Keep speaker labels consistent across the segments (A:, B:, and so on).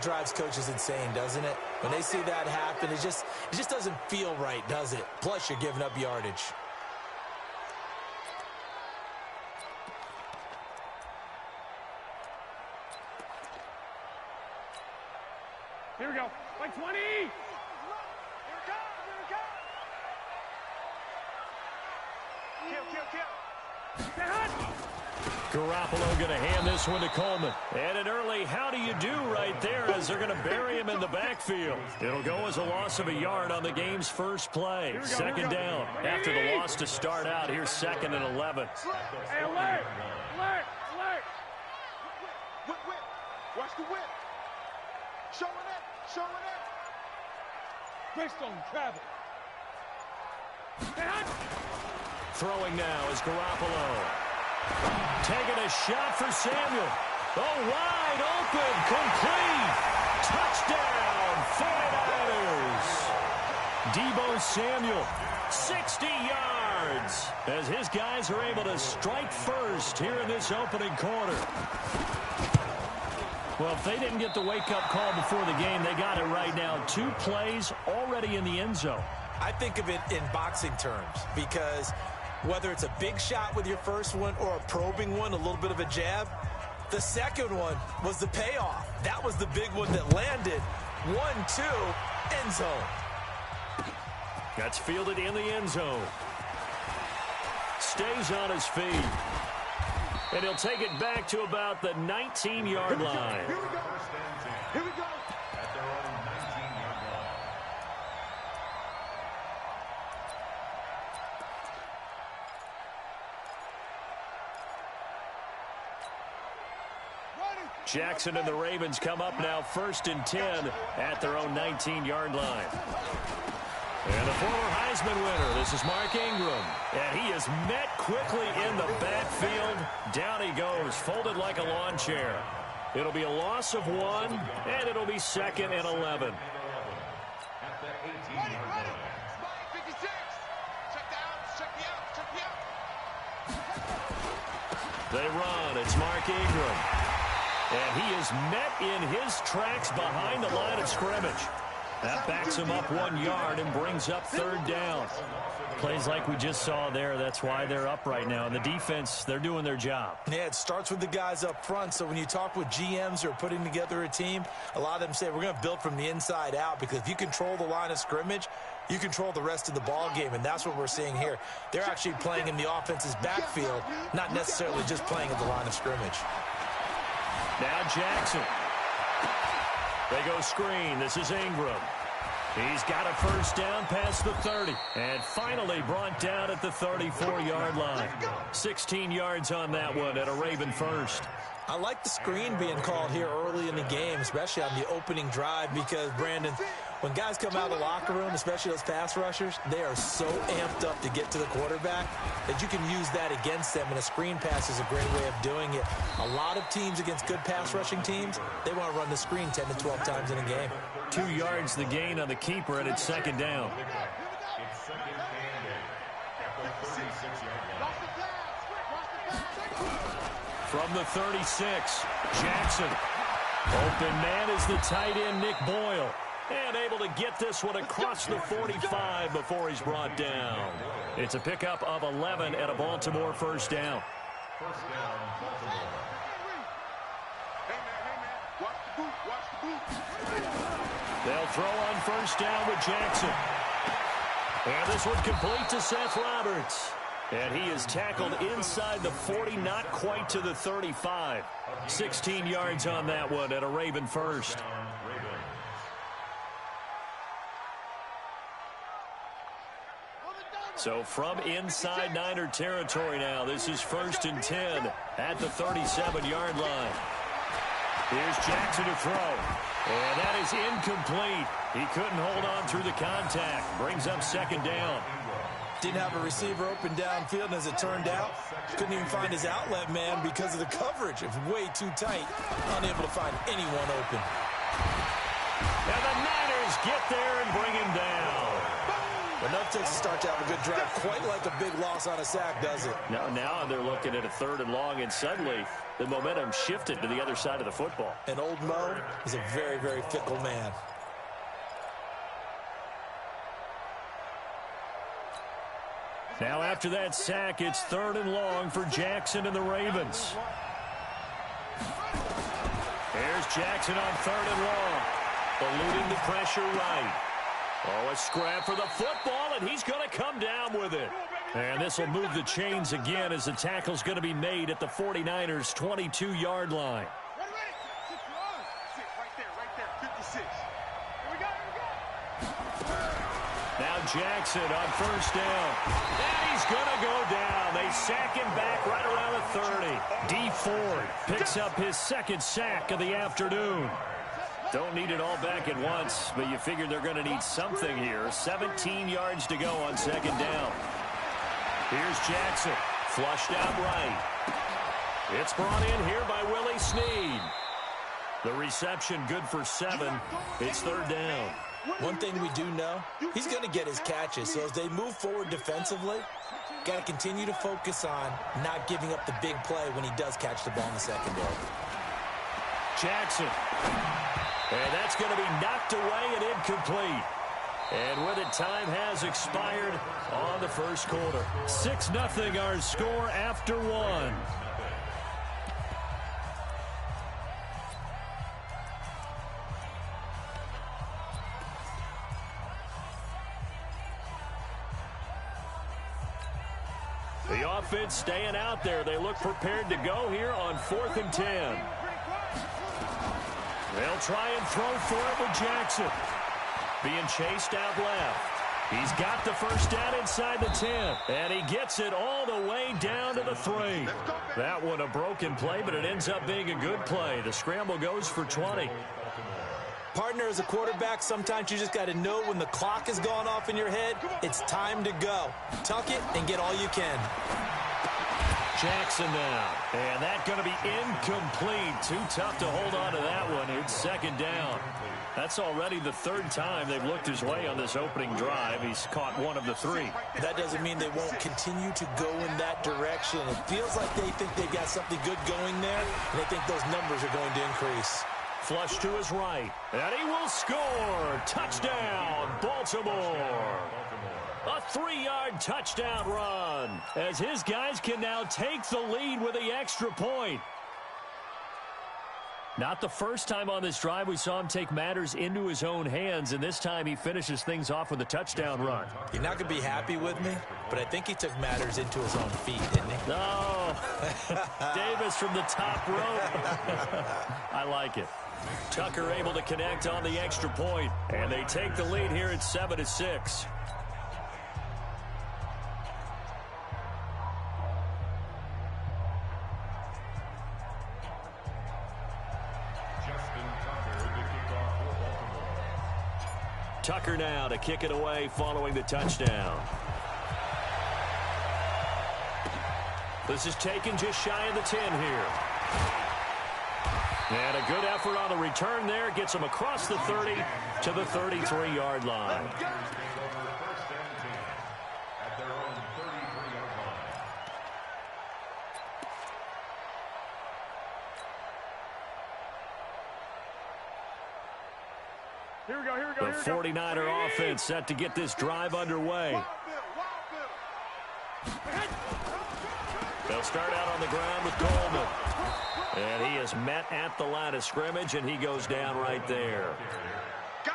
A: Drives coaches insane, doesn't it? When they see that happen, it just doesn't feel right, does it? Plus, you're giving up yardage.
B: Here we go. Like 20. Here it comes. Here it comes. Kill.
C: Garoppolo going to hand this one to Coleman. And an early how do you do right there as they're going to bury him in the backfield. It'll go as a loss of a yard on the game's first play. Second down after the loss to start out. Here's 2nd and 11.
B: Hey, alert.
D: Whip. Watch the whip. Showing it.
B: Greystone travel.
C: Throwing now is Garoppolo. Taking a shot for Samuel. Oh, wide open, complete. Touchdown, 49ers. Deebo Samuel, 60 yards. As his guys are able to strike first here in this opening quarter. Well, if they didn't get the wake-up call before the game, they got it right now. 2 plays already in the end zone.
A: I think of it in boxing terms because whether it's a big shot with your first one or a probing one, a little bit of a jab, the second one was the payoff. That was the big one that landed. 1-2, end zone.
C: That's fielded in the end zone. Stays on his feet. And he'll take it back to about the 19-yard line.
D: Here we go. At their own 19-yard line.
C: Jackson and the Ravens come up now 1st and 10 at their own 19-yard line. And the former Heisman winner, this is Mark Ingram. And he is met quickly in the backfield. Down he goes, folded like a lawn chair. It'll be a loss of 1, and it'll be 2nd and 11. They run, it's Mark Ingram. And he is met in his tracks behind the line of scrimmage. That backs him up 1 yard and brings up 3rd down. Plays like we just saw there. That's why they're up right now. And the defense, they're doing their job.
A: Yeah, it starts with the guys up front. So when you talk with GMs who are putting together a team, a lot of them say we're going to build from the inside out because if you control the line of scrimmage, you control the rest of the ball game, and that's what we're seeing here. They're actually playing in the offense's backfield, not necessarily just playing at the line of scrimmage.
C: Now Jackson. They go screen. This is Ingram. He's got a 1st down past the 30. And finally brought down at the 34-yard line. 16 yards on that one at a Raven first.
A: I like the screen being called here early in the game, especially on the opening drive, because, Brandon, when guys come out of the locker room, especially those pass rushers, they are so amped up to get to the quarterback that you can use that against them, and a screen pass is a great way of doing it. A lot of teams against good pass rushing teams, they want to run the screen 10 to 12 times in a game.
C: 2 yards the gain on the keeper, and it's 2nd down. From the 36, Jackson. Open man is the tight end, Nick Boyle. And able to get this one across the 45 before he's brought down. It's a pickup of 11 at a Baltimore 1st down. They'll throw on 1st down with Jackson. And this one complete to Seth Roberts. And he is tackled inside the 40, not quite to the 35. 16 yards on that one at a Raven first. So from inside Niner territory now, this is 1st and 10 at the 37-yard line. Here's Jackson to throw. And that is incomplete. He couldn't hold on through the contact. Brings up 2nd down.
A: Didn't have a receiver open downfield, and as it turned out, couldn't even find his outlet man because of the coverage. It was way too tight, unable to find anyone open.
C: And the Niners get there and bring him down.
A: Enough takes to start to have a good drive. Quite like a big loss on a sack, does it?
C: Now they're looking at a 3rd and long, and suddenly the momentum shifted to the other side of the football.
A: And old Mo is a very, very fickle man.
C: Now after that sack, it's 3rd and long for Jackson and the Ravens. Here's Jackson on 3rd and long. Eluding the pressure right. Oh, a scrap for the football, and he's going to come down with it. And this will move the chains again as the tackle's going to be made at the 49ers' 22-yard line. Now Jackson on 1st down. And he's going to go down. They sack him back right around the 30. D. Ford picks up his 2nd sack of the afternoon. Don't need it all back at once, but you figure they're going to need something here. 17 yards to go on 2nd down. Here's Jackson, flushed out right. It's brought in here by Willie Snead. The reception good for 7. It's 3rd down.
A: One thing we do know, he's going to get his catches. So as they move forward defensively, got to continue to focus on not giving up the big play when he does catch the ball in the secondary.
C: Jackson. And that's going to be knocked away and incomplete. And with it, time has expired on the 1st quarter. 6-0 our score after 1. The offense staying out there. They look prepared to go here on 4th and 10. They'll try and throw for it with Jackson. Being chased out left. He's got the 1st down inside the 10. And he gets it all the way down to the 3. That one a broken play, but it ends up being a good play. The scramble goes for 20.
A: Partner, as a quarterback, sometimes you just got to know when the clock has gone off in your head, it's time to go. Tuck it and get all you can.
C: Jackson now. And that's going to be incomplete. Too tough to hold on to that one. It's 2nd down. That's already the 3rd time they've looked his way on this opening drive. He's caught 1 of the 3.
A: That doesn't mean they won't continue to go in that direction. It feels like they think they've got something good going there, and they think those numbers are going to increase.
C: Flush to his right, and he will score. Touchdown, Baltimore. A 3-yard touchdown run as his guys can now take the lead with the extra point. Not the first time on this drive we saw him take matters into his own hands, and this time he finishes things off with a touchdown run.
A: You're not going to be happy with me, but I think he took matters into his own feet, didn't he?
C: No. Davis from the top rope. I like it. Tucker able to connect on the extra point, and they take the lead here at 7-6. Tucker now to kick it away following the touchdown. This is taken just shy of the 10 here. And a good effort on the return there. Gets him across the 30 to the 33-yard line.
B: Here we go, here we go,
C: The 49er offense set to get this drive underway. They'll start out on the ground with Coleman. And he is met at the line of scrimmage, and he goes down right there.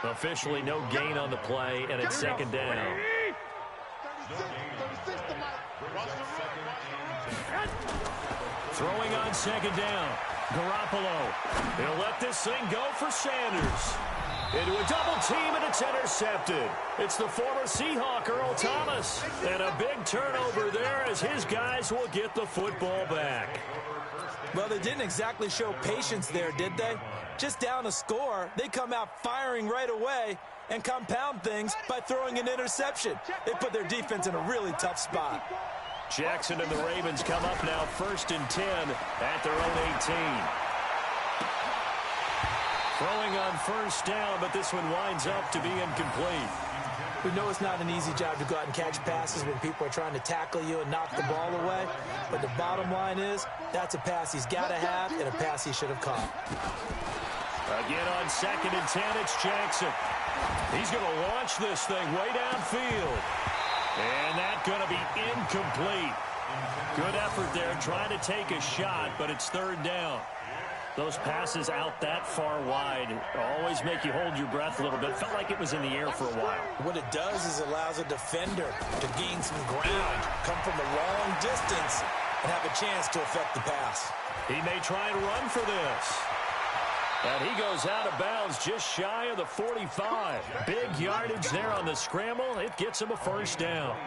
C: Officially no gain on the play, and it's 2nd down. Throwing on 2nd down. Garoppolo. He'll let this thing go for Sanders. Into a double team, and it's intercepted. It's the former Seahawk, Earl Thomas. And a big turnover there as his guys will get the football back.
A: Well, they didn't exactly show patience there, did they? Just down a score, they come out firing right away and compound things by throwing an interception. They put their defense in a really tough spot.
C: Jackson and the Ravens come up now 1st and 10 at their own 18. Throwing on 1st down, but this one winds up to be incomplete.
A: We know it's not an easy job to go out and catch passes when people are trying to tackle you and knock the ball away. But the bottom line is, that's a pass he's got to have and a pass he should have caught.
C: Again on 2nd and 10, it's Jackson. He's going to launch this thing way downfield. And that's going to be incomplete. Good effort there trying to take a shot, but it's 3rd down. Those passes out that far wide always make you hold your breath a little bit. Felt like it was in the air for a while.
A: What it does is allows a defender to gain some ground, come from a long distance, and have a chance to affect the pass.
C: He may try and run for this. And he goes out of bounds just shy of the 45. Big yardage there on the scramble. It gets him a 1st down.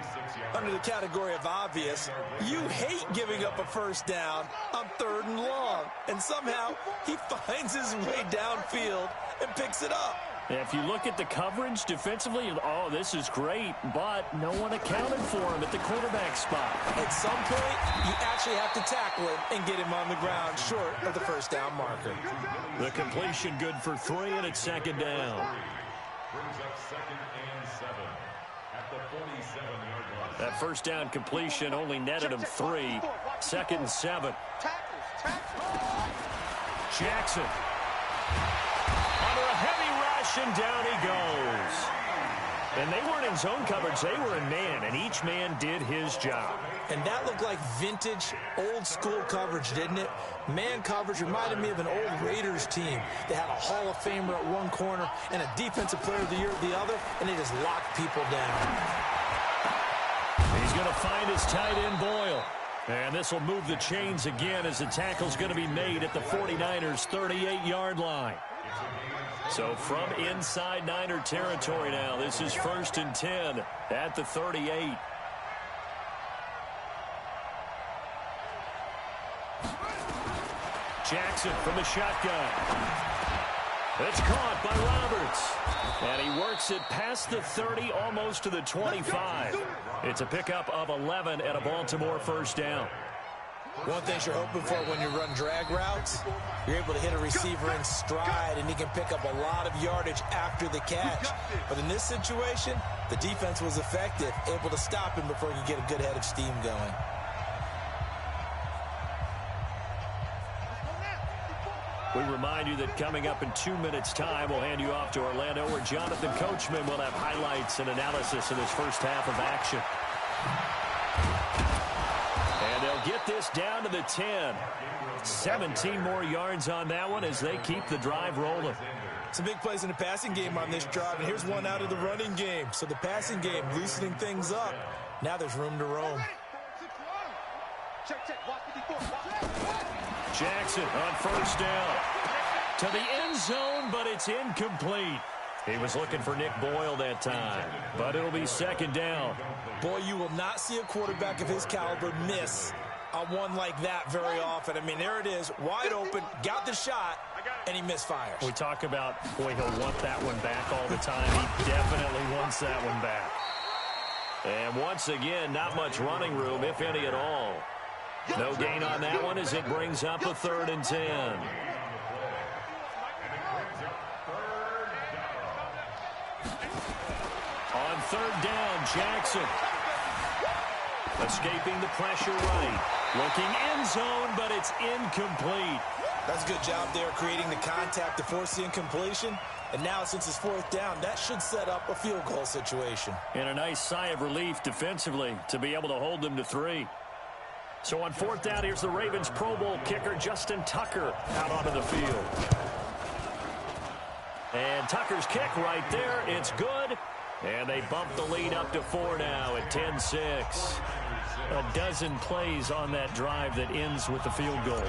A: Under the category of obvious, you hate giving up a 1st down on 3rd and long. And somehow he finds his way downfield and picks it up.
C: If you look at the coverage defensively, oh, this is great, but no one accounted for him at the quarterback spot.
A: At some point, you actually have to tackle him and get him on the ground short of the 1st down marker.
C: The completion good for 3, and it's 2nd down.
E: Brings up 2nd and 7 at the 47-yard line.
C: That 1st down completion only netted him 3. 2nd and 7. Jackson. Under a heavy rush, and down he goes. And they weren't in zone coverage. They were in man, and each man did his job.
A: And that looked like vintage, old-school coverage, didn't it? Man coverage reminded me of an old Raiders team. They had a Hall of Famer at one corner and a Defensive Player of the Year at the other, and they just locked people down.
C: He's going to find his tight end, Boyle. And this will move the chains again as the tackle's going to be made at the 49ers' 38-yard line. So from inside Niner territory now, this is 1st and 10 at the 38. Jackson from the shotgun. It's caught by Roberts. And he works it past the 30, almost to the 25. It's a pickup of 11 at a Baltimore 1st down.
A: One thing you're hoping for when you run drag routes, you're able to hit a receiver in stride, and he can pick up a lot of yardage after the catch. But in this situation, the defense was effective, able to stop him before he could get a good head of steam going.
C: We remind you that coming up in 2 minutes' time, we'll hand you off to Orlando, where Jonathan Coachman will have highlights and analysis in his first half of action. And they'll get this down to the 10. 17 more yards on that one as they keep the drive rolling.
A: Some big plays in the passing game on this drive, and here's one out of the running game. So the passing game loosening things up. Now there's room to roam.
C: Jackson on 1st down. To the end zone, but it's incomplete. He was looking for Nick Boyle that time, but it'll be 2nd down.
A: Boy, you will not see a quarterback of his caliber miss on one like that very often. I mean, there it is, wide open, got the shot, and he misfires.
C: We talk about, boy, he'll want that one back all the time. He definitely wants that one back. And once again, not much running room, if any at all. No gain on that one as it brings up a 3rd and 10. On 3rd down, Jackson. Escaping the pressure right. Looking end zone, but it's incomplete.
A: That's a good job there, creating the contact to force the incompletion. And now, since it's 4th down, that should set up a field goal situation.
C: And a nice sigh of relief defensively to be able to hold them to 3. So on 4th down, here's the Ravens Pro Bowl kicker, Justin Tucker, out onto the field. And Tucker's kick right there. It's good. And they bump the lead up to 4 now at 10-6. A dozen plays on that drive that ends with the field goal.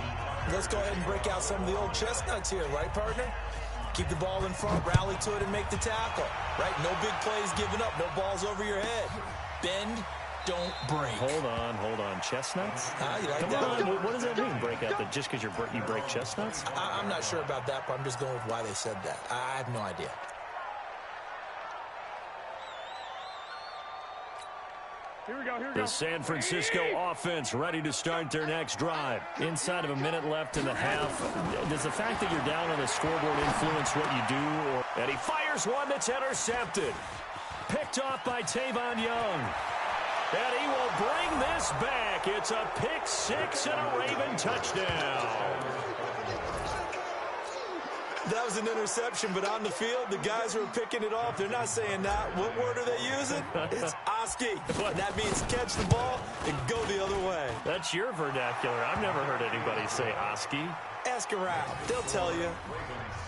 A: Let's go ahead and break out some of the old chestnuts here, right, partner? Keep the ball in front, rally to it, and make the tackle. Right? No big plays given up, no balls over your head. Bend, don't break.
C: Hold on. Chestnuts?
A: You like
C: Come
A: that?
C: on, what does that mean, break out? That just because you break chestnuts?
A: I'm not sure about that, but I'm just going with why they said that. I have no idea.
B: Here we go.
C: The San Francisco offense ready to start their next drive. Inside of a minute left in the half. Does the fact that you're down on the scoreboard influence what you do? And he fires one that's intercepted. Pick Picked off by Tavon Young. And he will bring this back. It's a pick six and a Raven touchdown.
A: That was an interception, but on the field, the guys who are picking it off, they're not saying that. What word are they using? It's Oski. And that means catch the ball and go the other way.
C: That's your vernacular. I've never heard anybody say Oski.
A: Ask around. They'll tell you.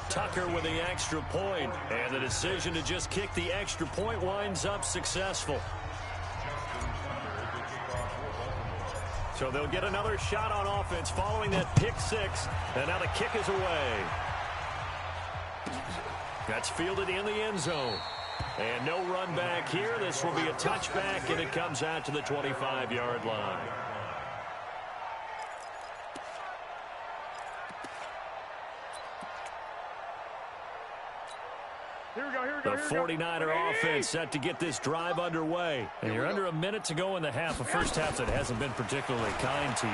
C: Tucker with the extra point, and the decision to just kick the extra point winds up successful. So they'll get another shot on offense following that pick six, and now the kick is away. That's fielded in the end zone. And no run back here. This will be a touchback, and it comes out to the 25-yard line.
B: Here we go, here we
C: The
B: go, here we go.
C: 49er offense set to get this drive underway. And you're under a minute to go in the half. A first half that hasn't been particularly kind to you.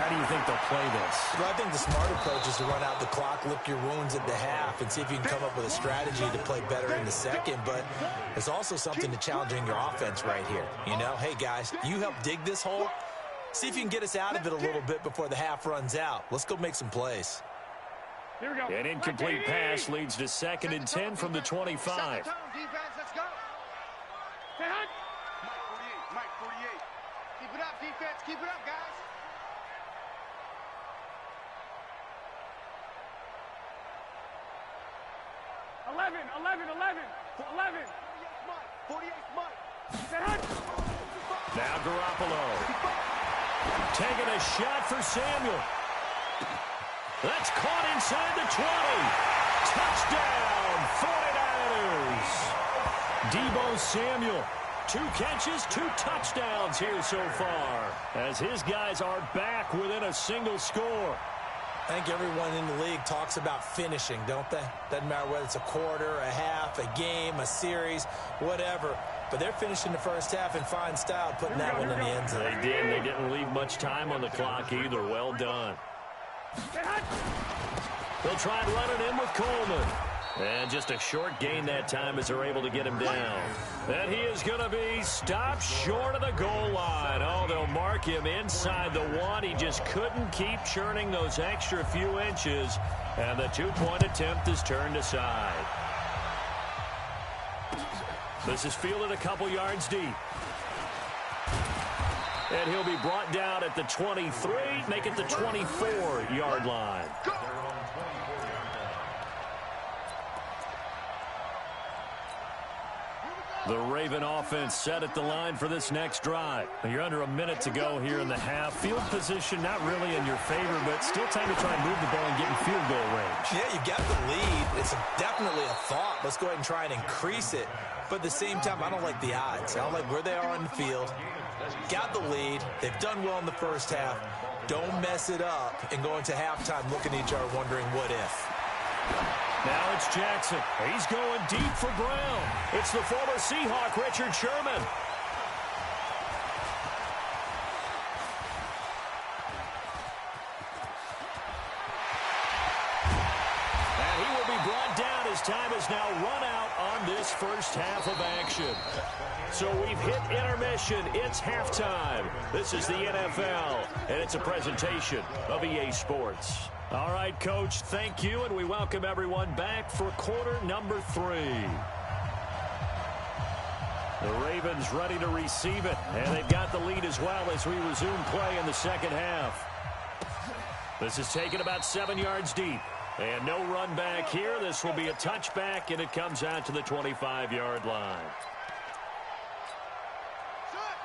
C: How do you think they'll play this?
A: Well, I think the smart approach is to run out the clock, lick your wounds at the half, and see if you can come up with a strategy to play better in the second. But there's also something to challenging your offense right here. You know, hey, guys, you help dig this hole. See if you can get us out of it a little bit before the half runs out. Let's go make some plays.
B: Here we go.
C: An incomplete pass leads to 2nd and 10 from the 25.
D: Defense, let's go.
B: Hey, Hunt.
D: Mike 48. Keep it up, defense. Keep it up, guys.
B: Eleven.
D: 48's Mike.
B: Hey, Hunt.
C: Now Garoppolo. Taking a shot for Samuel. That's caught inside the 20. Touchdown, 49ers. Deebo Samuel. 2 catches, 2 touchdowns here so far, as his guys are back within a single score.
A: I think everyone in the league talks about finishing, don't they? Doesn't matter whether it's a quarter, a half, a game, a series, whatever. But they're finishing the first half in fine style, putting that one in the end zone.
C: They did. They didn't leave much time on the clock either. Well done. They'll try and run it in with Coleman. And just a short gain that time as they're able to get him down. And he is going to be stopped short of the goal line. Oh, they'll mark him inside the 1. He just couldn't keep churning those extra few inches. And the 2-point attempt is turned aside. This is fielded a couple yards deep. And he'll be brought down at the 23, make it the 24-yard line. The Raven offense set at the line for this next drive. You're under a minute to go here in the half. Field position not really in your favor, but still time to try and move the ball and get in field goal range.
A: Yeah, you got the lead. It's definitely a thought. Let's go ahead and try and increase it. But at the same time, I don't like the odds. I don't like where they are on the field. Got the lead. They've done well in the first half. Don't mess it up and go into halftime looking at each other wondering what if.
C: Now it's Jackson. He's going deep for Brown. It's the former Seahawk, Richard Sherman. And he will be brought down as time is now run out on this first half of action. So we've hit intermission. It's halftime. This is the NFL, and it's a presentation of EA Sports. All right, Coach, thank you, and we welcome everyone back for quarter number 3. The Ravens ready to receive it, and they've got the lead as well as we resume play in the second half. This is taken about 7 yards deep, and no run back here. This will be a touchback, and it comes out to the 25-yard line.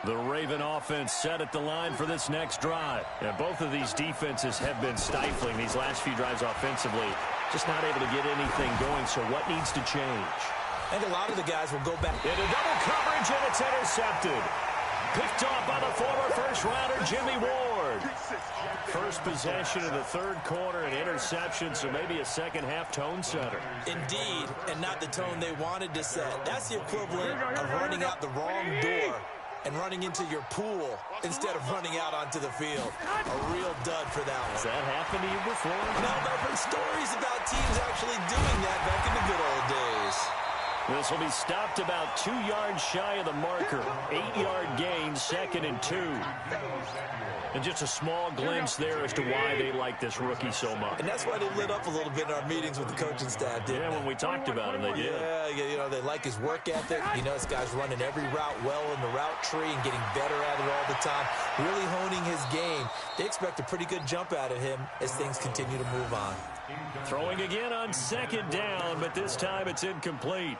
C: The Raven offense set at the line for this next drive. And both of these defenses have been stifling these last few drives offensively. Just not able to get anything going, so what needs to change?
A: I think a lot of the guys will go back.
C: Into double coverage, and it's intercepted. Picked off by the former first-rounder, Jimmy Ward. First possession of the third quarter, an interception, so maybe a second-half tone setter.
A: Indeed, and not the tone they wanted to set. That's the equivalent of running out the wrong door and running into your pool instead of running out onto the field. A real dud for that one.
C: Has that happened to you before?
A: No, but I've heard stories about teams actually doing that back in the good old days.
C: This will be stopped about 2 yards shy of the marker. 8-yard gain, 2nd and 2. And just a small glimpse there as to why they like this rookie so much.
A: And that's why they lit up a little bit in our meetings with the coaching staff, didn't they?
C: When we talked about him, they did.
A: Yeah, you know, they like his work ethic. You know, this guy's running every route well in the route tree and getting better at it all the time, really honing his game. They expect a pretty good jump out of him as things continue to move on.
C: Throwing again on 2nd down, but this time it's incomplete.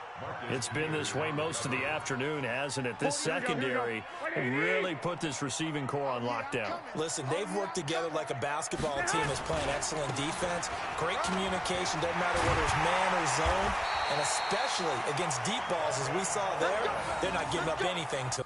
C: It's been this way most of the afternoon, hasn't it? This secondary really put this receiving core on lockdown.
A: Listen, they've worked together like a basketball team is playing excellent defense. Great communication, doesn't matter whether it's man or zone, and especially against deep balls, as we saw there, they're not giving up anything to them.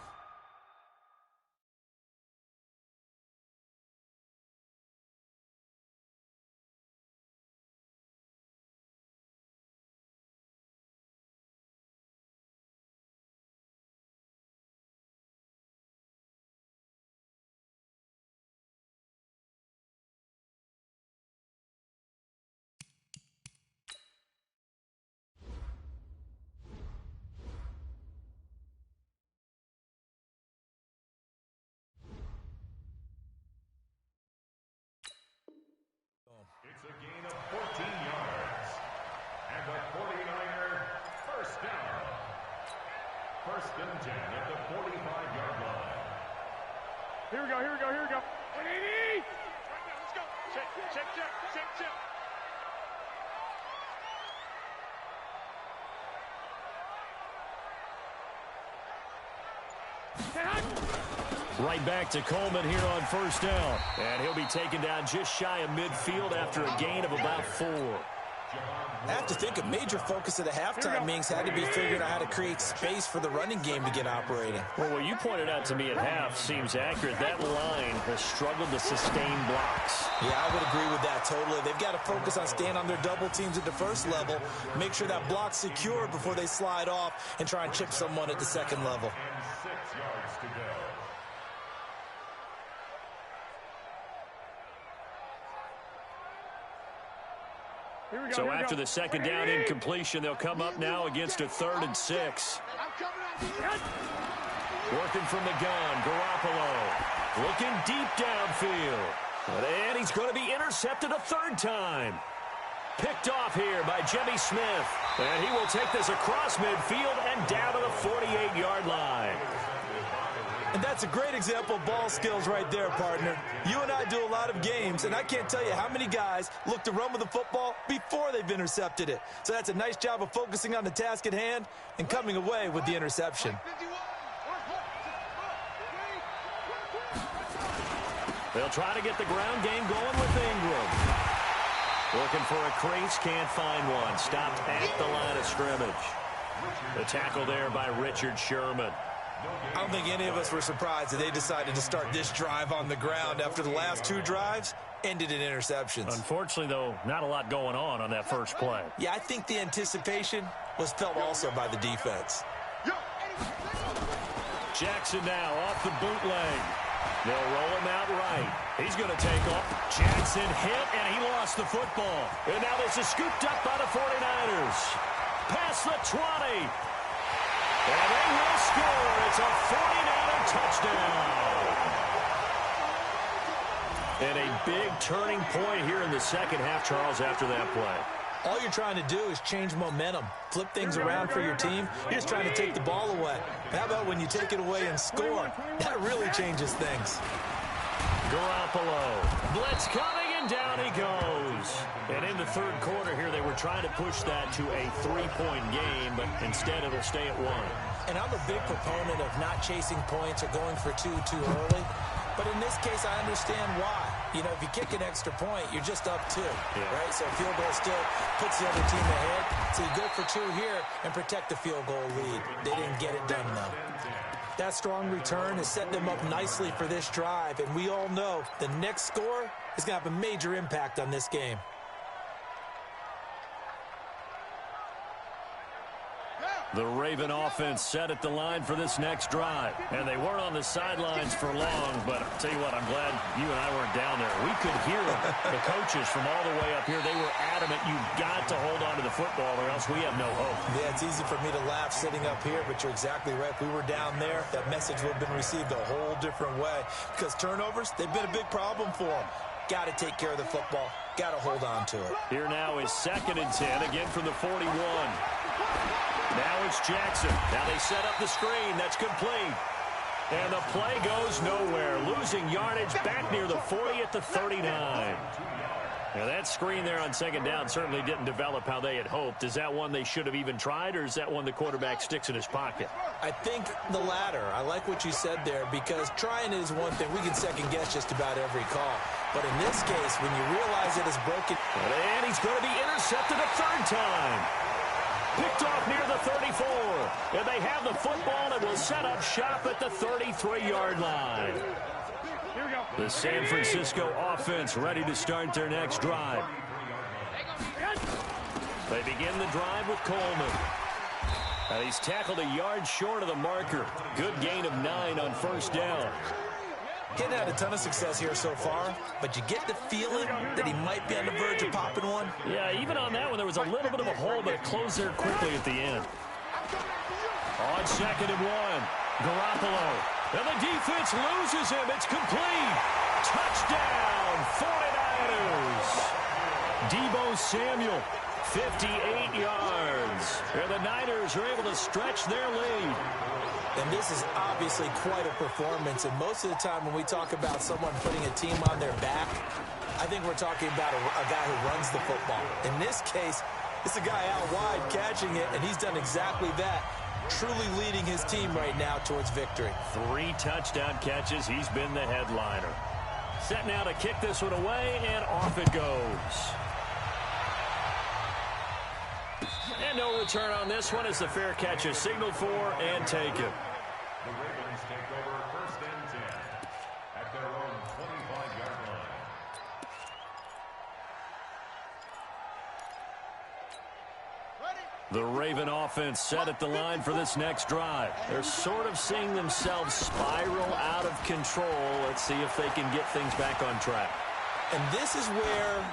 E: It's a gain of 14 yards. And the 49er first down. 1st and 10 at the 45-yard line.
B: Here we go. 180! Let's go. Check.
C: Right back to Coleman here on 1st down. And he'll be taken down just shy of midfield after a gain of about 4.
A: I have to think a major focus of the halftime meetings had to be figuring out how to create space for the running game to get operating.
C: Well, what you pointed out to me at half seems accurate. That line has struggled to sustain blocks.
A: Yeah, I would agree with that totally. They've got to focus on staying on their double teams at the first level, make sure that block's secure before they slide off and try and chip someone at the second level.
E: And 6 yards to go.
C: So after the 2nd down incompletion, they'll come up now against a 3rd and 6. Working from the gun, Garoppolo. Looking deep downfield. And he's going to be intercepted a 3rd time. Picked off here by Jimmy Smith. And he will take this across midfield and down to the 48-yard line.
A: And that's a great example of ball skills right there, partner. You and I do a lot of games, and I can't tell you how many guys look to run with the football before they've intercepted it. So that's a nice job of focusing on the task at hand and coming away with the interception.
C: They'll try to get the ground game going with Ingram. Looking for a crease, can't find one. Stopped at the line of scrimmage. The tackle there by Richard Sherman.
A: I don't think any of us were surprised that they decided to start this drive on the ground after the last 2 drives ended in interceptions.
C: Unfortunately, though, not a lot going on that first play.
A: Yeah, I think the anticipation was felt also by the defense.
C: Jackson now off the bootleg. They'll roll him out right. He's going to take off. Jackson hit, and he lost the football. And now this is scooped up by the 49ers. Past the 20. And they will score. It's a 49er touchdown. And a big turning point here in the 2nd half, Charles, after that play.
A: All you're trying to do is change momentum, flip things around for your team. You're just trying to take the ball away. How about when you take it away and score? That really changes things.
C: Garoppolo. Blitz coming, and down he goes. And in the 3rd quarter here, they were trying to push that to a 3-point game, but instead it'll stay at 1.
A: And I'm a big proponent of not chasing points or going for 2 too early. But in this case, I understand why. You know, if you kick an extra point, you're just up 2, right? So a field goal still puts the other team ahead. So you go for 2 here and protect the field goal lead. They didn't get it done, though. That strong return has set them up nicely for this drive. And we all know the next score is going to have a major impact on this game.
C: The Raven offense set at the line for this next drive. And they weren't on the sidelines for long, but I'll tell you what, I'm glad you and I weren't down there. We could hear them. The coaches from all the way up here, they were adamant, you've got to hold on to the football or else we have no hope.
A: Yeah, it's easy for me to laugh sitting up here, but you're exactly right. If we were down there, that message would have been received a whole different way. Because turnovers, they've been a big problem for them. Got to take care of the football. Got to hold on to it.
C: Here now is 2nd and 10, again from the 41. Now it's Jackson. Now they set up the screen. That's complete. And the play goes nowhere. Losing yardage back near the 40 at the 39. Now that screen there on 2nd down certainly didn't develop how they had hoped. Is that one they should have even tried, or is that one the quarterback sticks in his pocket?
A: I think the latter. I like what you said there, because trying is one thing. We can second guess just about every call. But in this case, when you realize it is broken.
C: And he's going to be intercepted a 3rd time. Picked off near the 34. And they have the football and will set up shop at the 33-yard line.
B: Here we go.
C: The San Francisco offense ready to start their next drive. They begin the drive with Coleman. And he's tackled a yard short of the marker. Good gain of 9 on 1st down.
A: He's had a ton of success here so far, but you get the feeling that he might be on the verge of popping one.
C: Yeah, even on that one, there was a little bit of a hole, but it closed there quickly at the end. On 2nd and 1, Garoppolo. And the defense loses him. It's complete. Touchdown, 49ers. Deebo Samuel, 58 yards. And the Niners are able to stretch their lead.
A: And this is obviously quite a performance. And most of the time when we talk about someone putting a team on their back, I think we're talking about a guy who runs the football. In this case, it's a guy out wide catching it, and he's done exactly that, truly leading his team right now towards victory.
C: 3 touchdown catches. He's been the headliner. Set now to kick this one away, and off it goes. And no return on this one as the fair catch is signaled for and taken.
E: The Ravens take over 1st and 10 at their own 25-yard line.
C: The Raven offense set at the line for this next drive. They're sort of seeing themselves spiral out of control. Let's see if they can get things back on track.
A: And this is where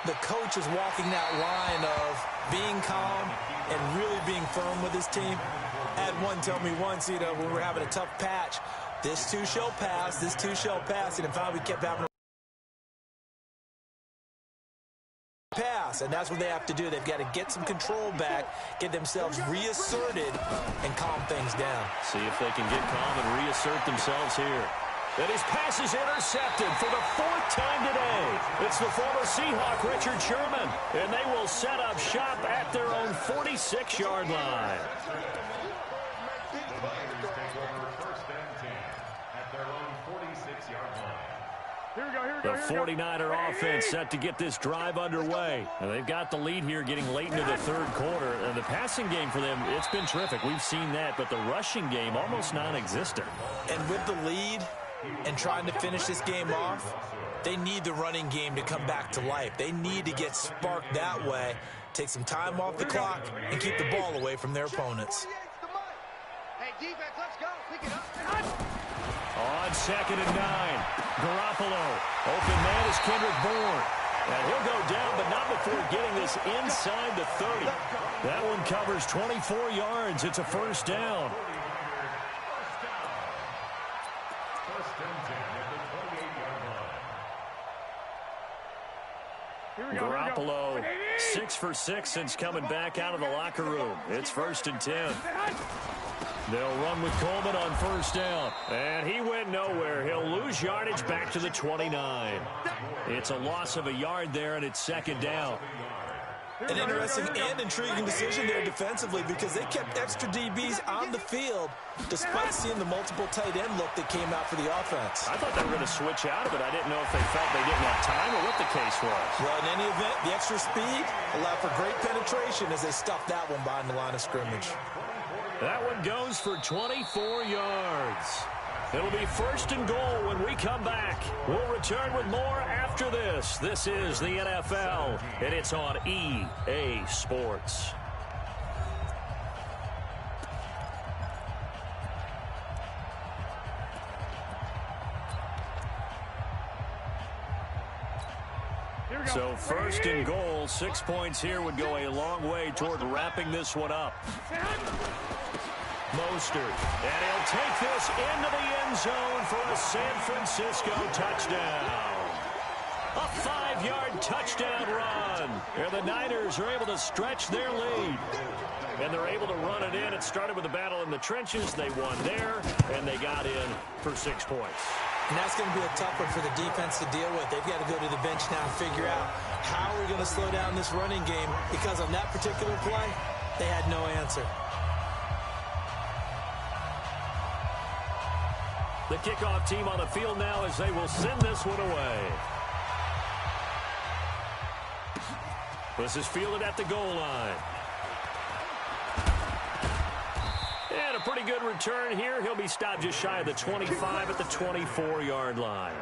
A: the coach is walking that line of being calm and really being firm with his team. I had one tell me once, when we're having a tough patch, this too shall pass, this too shall pass, and finally we kept having a pass, and that's what they have to do. They've got to get some control back, get themselves reasserted, and calm things down.
C: See if they can get calm and reassert themselves here. And his pass is intercepted for the 4th time today. It's the former Seahawk, Richard Sherman. And they will set up shop at their own 46-yard line.
E: The Niners take over 1st and 10 at their own 46-yard line.
B: Here we go, here we
C: The
B: go, here we go.
C: 49er offense set to get this drive underway. And they've got the lead here getting late into the 3rd quarter. And the passing game for them, it's been terrific. We've seen that, but the rushing game almost non-existent.
A: And with the lead and trying to finish this game off, they need the running game to come back to life. They need to get sparked that way, take some time off the clock, and keep the ball away from their opponents.
D: Hey, defense, let's go. Pick it up.
C: On 2nd and 9, Garoppolo. Open man is Kendrick Bourne. And he'll go down, but not before getting this inside the 30. That one covers 24 yards. It's a 1st down. Garoppolo, 6 for 6 since coming back out of the locker room. It's 1st and 10. They'll run with Coleman on 1st down. And he went nowhere. He'll lose yardage back to the 29. It's a loss of a yard there, and it's 2nd down.
A: An interesting and intriguing decision there defensively, because they kept extra DBs on the field despite seeing the multiple tight end look that came out for the offense.
C: I thought they were going to switch out of it. I didn't know if they felt they didn't have time or what the case was.
A: Well, in any event, the extra speed allowed for great penetration as they stuffed that one behind the line of scrimmage.
C: That one goes for 24 yards. It'll be 1st and goal when we come back. We'll return with more after this. This is the NFL, and it's on EA Sports. So first and goal, 6 points here would go a long way toward wrapping this one up. Mostert, and he'll take this into the end zone for a San Francisco touchdown. A 5-yard touchdown run. And the Niners are able to stretch their lead. And they're able to run it in. It started with a battle in the trenches. They won there, and they got in for 6 points.
A: And that's going to be a tough one for the defense to deal with. They've got to go to the bench now and figure out how we're going to slow down this running game, because on that particular play, they had no answer.
C: The kickoff team on the field now as they will send this one away. This is fielded at the goal line. And a pretty good return here. He'll be stopped just shy of the 25 at the 24-yard line.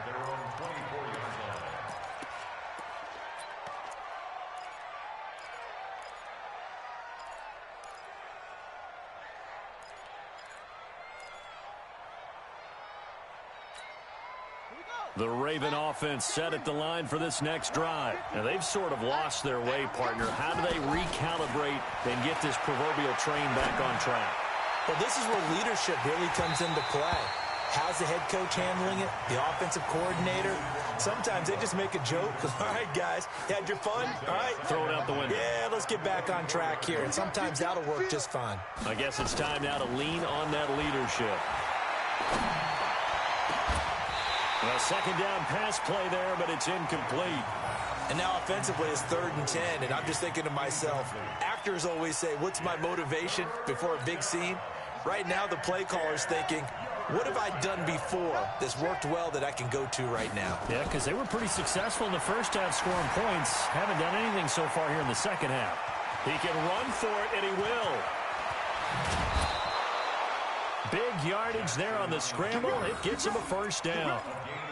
C: The Raven offense set at the line for this next drive. Now, they've sort of lost their way, partner. How do they recalibrate and get this proverbial train back on track?
A: Well, this is where leadership really comes into play. How's the head coach handling it? The offensive coordinator? Sometimes they just make a joke. All right, guys, you had your fun? All right.
C: Throw it out the window.
A: Yeah, let's get back on track here. And sometimes that'll work just fine.
C: I guess it's time now to lean on that leadership. A second down pass play there, but it's incomplete.
A: And now offensively it's 3rd and 10, and I'm just thinking to myself, actors always say, what's my motivation before a big scene? Right now the play caller's thinking, what have I done before that's worked well that I can go to right now?
C: Yeah, because they were pretty successful in the first half scoring points. Haven't done anything so far here in the second half. He can run for it, and he will. Big yardage there on the scramble. It gets him a first down.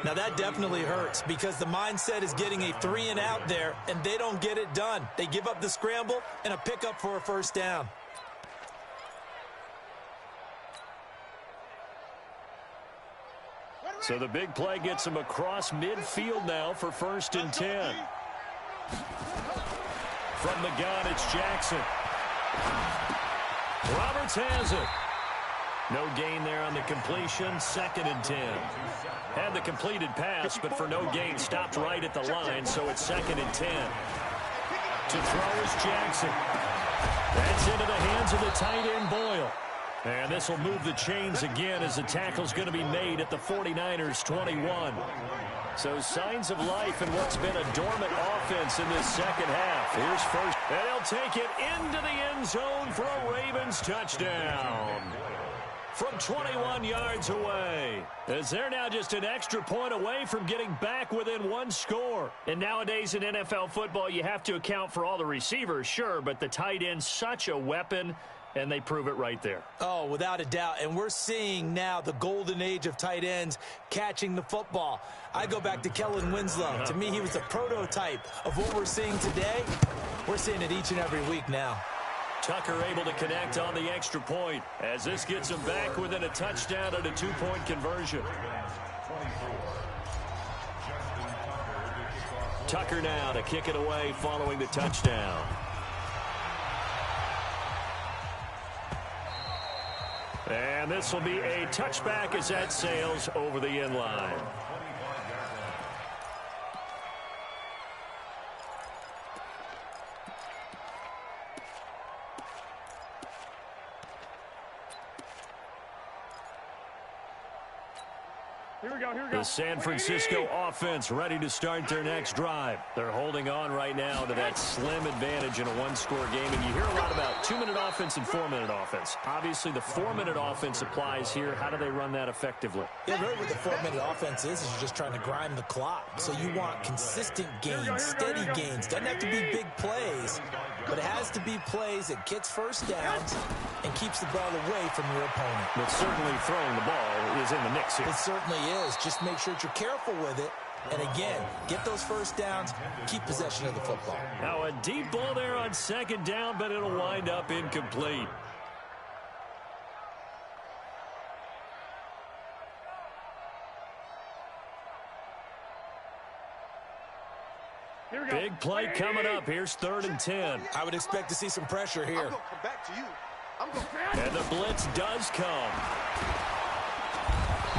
A: Now that definitely hurts, because the mindset is getting a 3-and-out there, and they don't get it done. They give up the scramble and a pickup for a first down.
C: So the big play gets him across midfield now for 1st and 10. From the gun, it's Jackson. Roberts has it. No gain there on the completion. 2nd and 10. Had the completed pass, but for no gain, stopped right at the line, so it's 2nd and 10. To throw is Jackson. That's into the hands of the tight end, Boyle. And this will move the chains again as the tackle's going to be made at the 49ers' 21. So signs of life in what's been a dormant offense in this second half. Here's first. And he'll take it into the end zone for a Ravens touchdown. From 21 yards away, as they're now just an extra point away from getting back within 1 score. And nowadays in NFL football, you have to account for all the receivers, sure, but the tight end's such a weapon, and they prove it right there.
A: Oh, without a doubt. And we're seeing now the golden age of tight ends catching the football. I go back to Kellen Winslow. To me, he was a prototype of what we're seeing today. We're seeing it each and every week now.
C: Tucker able to connect on the extra point as this gets him back within a touchdown and a 2-point conversion. Tucker now to kick it away following the touchdown. And this will be a touchback as that sails over the end line. The San Francisco offense ready to start their next drive. They're holding on right now to that slim advantage in a 1-score game. And you hear a lot about 2-minute offense and 4-minute offense. Obviously, the 4-minute offense applies here. How do they run that effectively?
A: Yeah, really what the 4-minute offense is you're just trying to grind the clock. So you want consistent gains, steady gains. Doesn't have to be big plays, but it has to be plays that gets first downs and keeps the ball away from your opponent.
C: But certainly throwing the ball is in the mix here.
A: It certainly is. Just make sure that you're careful with it. And again, get those first downs, keep possession of the football.
C: Now a deep ball there on 2nd down, but it'll wind up incomplete. Big play coming up. Here's 3rd and 10.
A: I would expect to see some pressure here.
D: I'm going to come back to you.
C: And the blitz does come.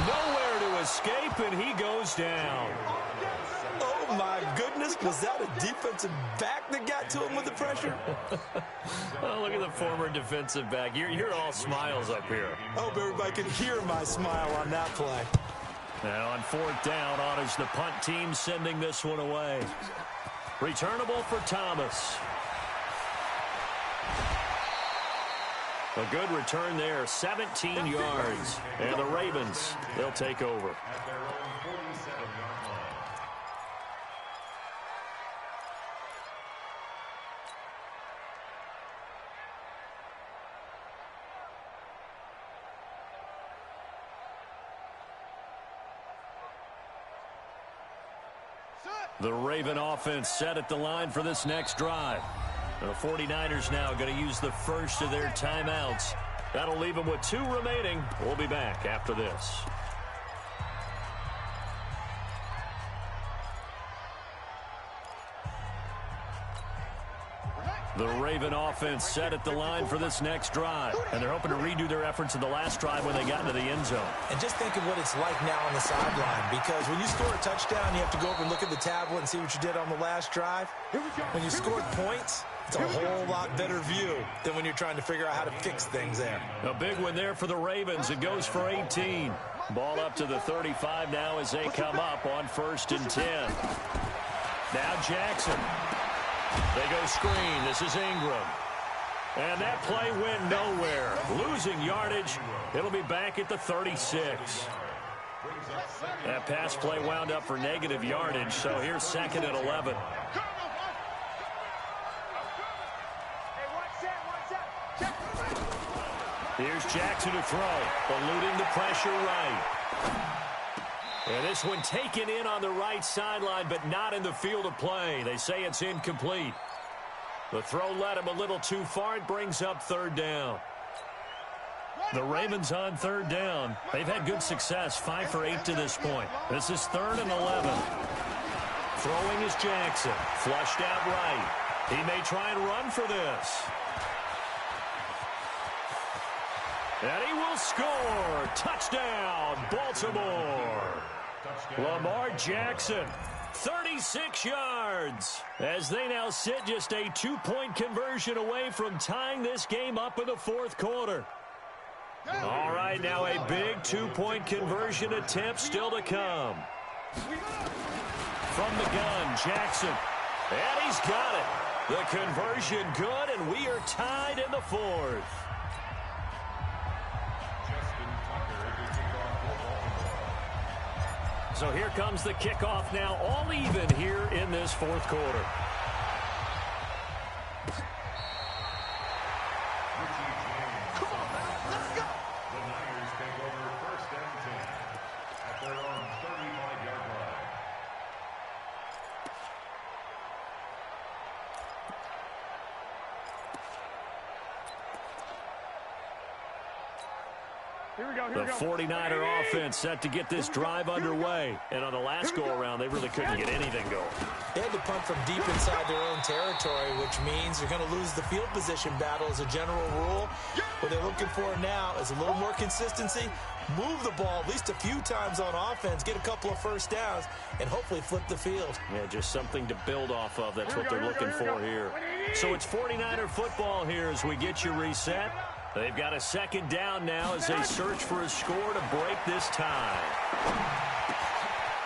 C: Nowhere to escape, and he goes down.
A: Oh, my goodness. Was that a defensive back that got to him with the pressure?
C: Oh, look at the former defensive back. You're all smiles up here.
A: I hope everybody can hear my smile on that play.
C: Now on 4th down, on is the punt team sending this one away. Returnable for Thomas. A good return there, 17 yards. And the Ravens, they'll take over.
E: At their own 47-yard line.
C: The Raven offense set at the line for this next drive. And the 49ers now going to use the first of their timeouts. That'll leave them with 2 remaining. We'll be back after this. The Raven offense set at the line for this next drive. And they're hoping to redo their efforts in the last drive when they got into the end zone.
A: And just think of what it's like now on the sideline, because when you score a touchdown, you have to go over and look at the tablet and see what you did on the last drive. When you scored points, it's a whole lot better view than when you're trying to figure out how to fix things there.
C: A big one there for the Ravens. It goes for 18. Ball up to the 35 now as they come up on 1st and 10. Now Jackson. They go screen. This is Ingram. And that play went nowhere. Losing yardage. It'll be back at the 36. That pass play wound up for negative yardage, so here's 2nd and 11. Here's Jackson to throw, eluding the pressure right. And this one taken in on the right sideline, but not in the field of play. They say it's incomplete. The throw led him a little too far. It brings up 3rd down. The Ravens on 3rd down. They've had good success, 5 for 8 to this point. This is 3rd and 11. Throwing is Jackson. Flushed out right. He may try and run for this. And he will score. Touchdown, Baltimore. Lamar Jackson, 36 yards, as they now sit just a 2-point conversion away from tying this game up in the 4th quarter. All right, now a big 2-point conversion attempt still to come. From the gun, Jackson, and he's got it. The conversion good, and we are tied in the 4th. So here comes the kickoff now, all even here in this 4th quarter.
E: The Niners take over 1st and 10 at their own 35-yard line.
B: Here we go.
C: The 49er offense set to get this drive underway. And on the last go-around, they really couldn't get anything going.
A: They had to punt from deep inside their own territory, which means they're going to lose the field position battle as a general rule. What they're looking for now is a little more consistency, move the ball at least a few times on offense, get a couple of first downs, and hopefully flip the field.
C: Yeah, just something to build off of. That's what they're looking for here. So it's 49er football here as we get you reset. They've got a 2nd down now as they search for a score to break this tie.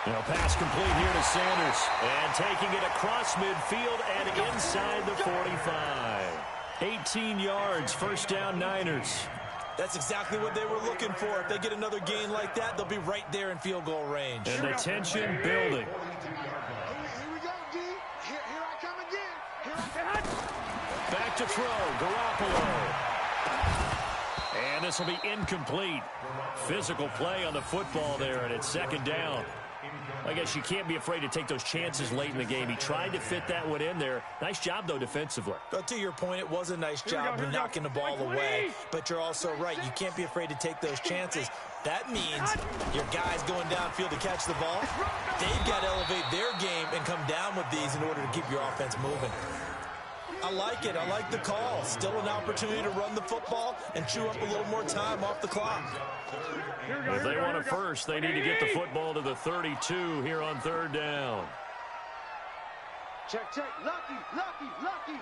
C: Now pass complete here to Sanders. And taking it across midfield and inside the 45. 18 yards, 1st down Niners.
A: That's exactly what they were looking for. If they get another gain like that, they'll be right there in field goal range.
C: And the tension building.
D: Here we go, D. Here I come again.
C: Back to throw, Garoppolo. And this will be incomplete. Physical play on the football there, and it's 2nd down. I guess you can't be afraid to take those chances late in the game. He tried to fit that one in there. Nice job, though, defensively.
A: But to your point, it was a nice job of knocking the ball away. But you're also right. You can't be afraid to take those chances. That means your guys going downfield to catch the ball, they've got to elevate their game and come down with these in order to keep your offense moving. I like it. I like the call. Still an opportunity to run the football and chew up a little more time off the clock.
C: If they want a first, they need to get the football to the 32 here on third down.
D: Check, check. Lucky, lucky, lucky.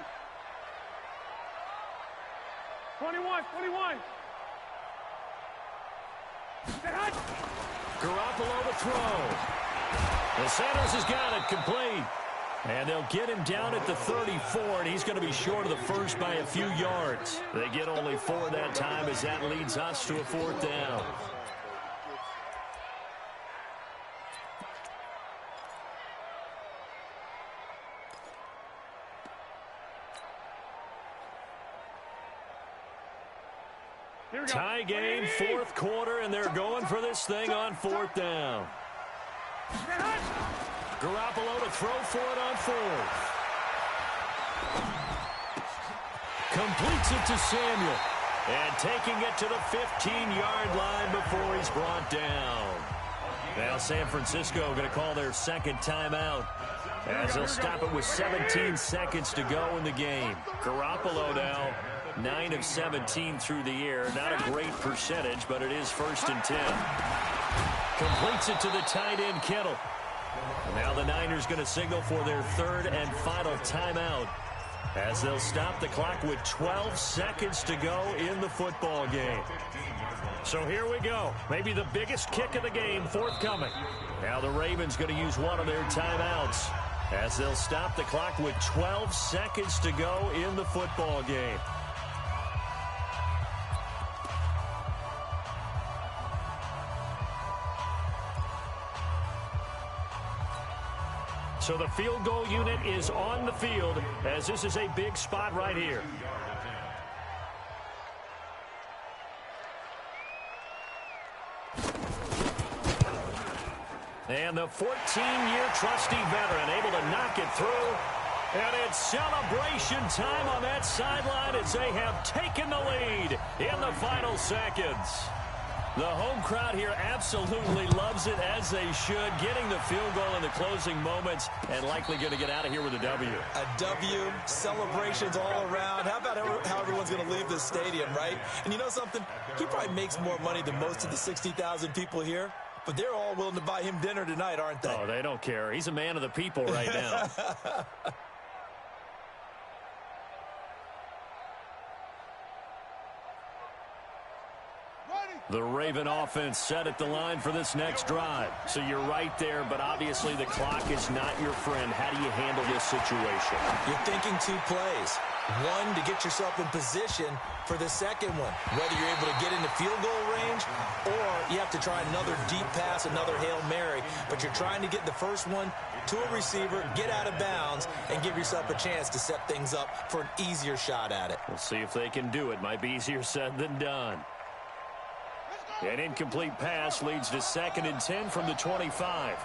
B: 21, 21.
C: Garoppolo to throw. The Sanders has got it complete. And they'll get him down at the 34, and he's going to be short of the first by a few yards. They get only 4 that time as that leads us to a fourth down. Tie game, fourth quarter, and they're going for this thing on fourth down. Garoppolo to throw for it on fourth. Completes it to Samuel. And taking it to the 15-yard line before he's brought down. Now San Francisco going to call their second timeout as they'll stop it with 17 seconds to go in the game. Garoppolo now 9 of 17 through the air. Not a great percentage, but it is 1st and 10. Completes it to the tight end, Kittle. Now the Niners going to signal for their third and final timeout as they'll stop the clock with 12 seconds to go in the football game. So here we go. Maybe the biggest kick of the game forthcoming. Now the Ravens going to use one of their timeouts as they'll stop the clock with 12 seconds to go in the football game. So the field goal unit is on the field as this is a big spot right here. And the 14-year trusty veteran able to knock it through. And it's celebration time on that sideline as they have taken the lead in the final seconds. The home crowd here absolutely loves it, as they should, getting the field goal in the closing moments and likely going to get out of here with a W.
A: A W, celebrations all around. How about how everyone's going to leave this stadium, right? And you know something? He probably makes more money than most of the 60,000 people here, but they're all willing to buy him dinner tonight, aren't they?
C: Oh, they don't care. He's a man of the people right now. The Raven offense set at the line for this next drive. So you're right there, but obviously the clock is not your friend. How do you handle this situation?
A: You're thinking 2 plays. One, to get yourself in position for the second one, whether you're able to get into field goal range or you have to try another deep pass, another Hail Mary. But you're trying to get the first one to a receiver, get out of bounds, and give yourself a chance to set things up for an easier shot at it.
C: We'll see if they can do it. Might be easier said than done. An incomplete pass leads to 2nd and 10 from the 25.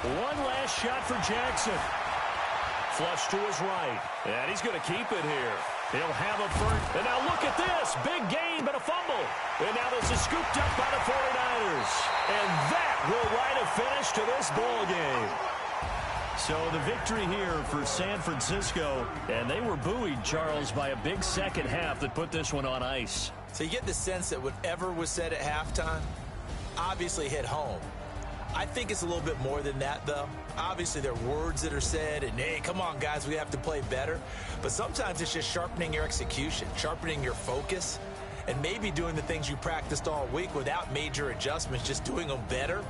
C: One last shot for Jackson. Flush to his right. And he's going to keep it here. He'll have a first. And now look at this. Big gain, but a fumble. And now this is scooped up by the 49ers. And that will write a finish to this ball game. So the victory here for San Francisco. And they were buoyed, Charles, by a big second half that put this one on ice.
A: So you get the sense that whatever was said at halftime obviously hit home. I think it's a little bit more than that, though. Obviously, there are words that are said, and, hey, come on, guys, we have to play better. But sometimes it's just sharpening your execution, sharpening your focus, and maybe doing the things you practiced all week without major adjustments, just doing them better.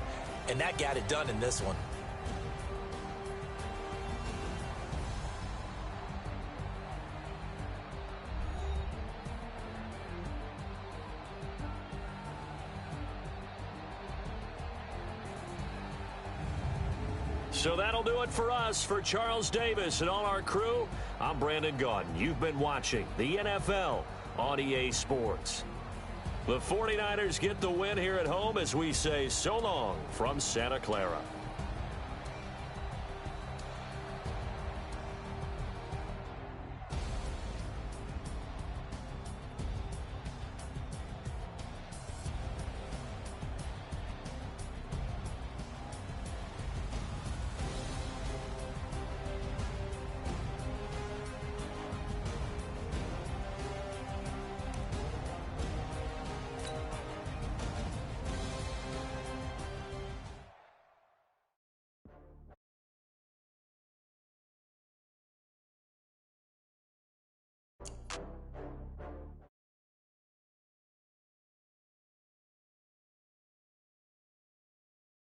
A: And that got it done in this one.
C: So that'll do it for us. For Charles Davis and all our crew, I'm Brandon Gaudin. You've been watching the NFL on EA Sports. The 49ers get the win here at home as we say so long from Santa Clara.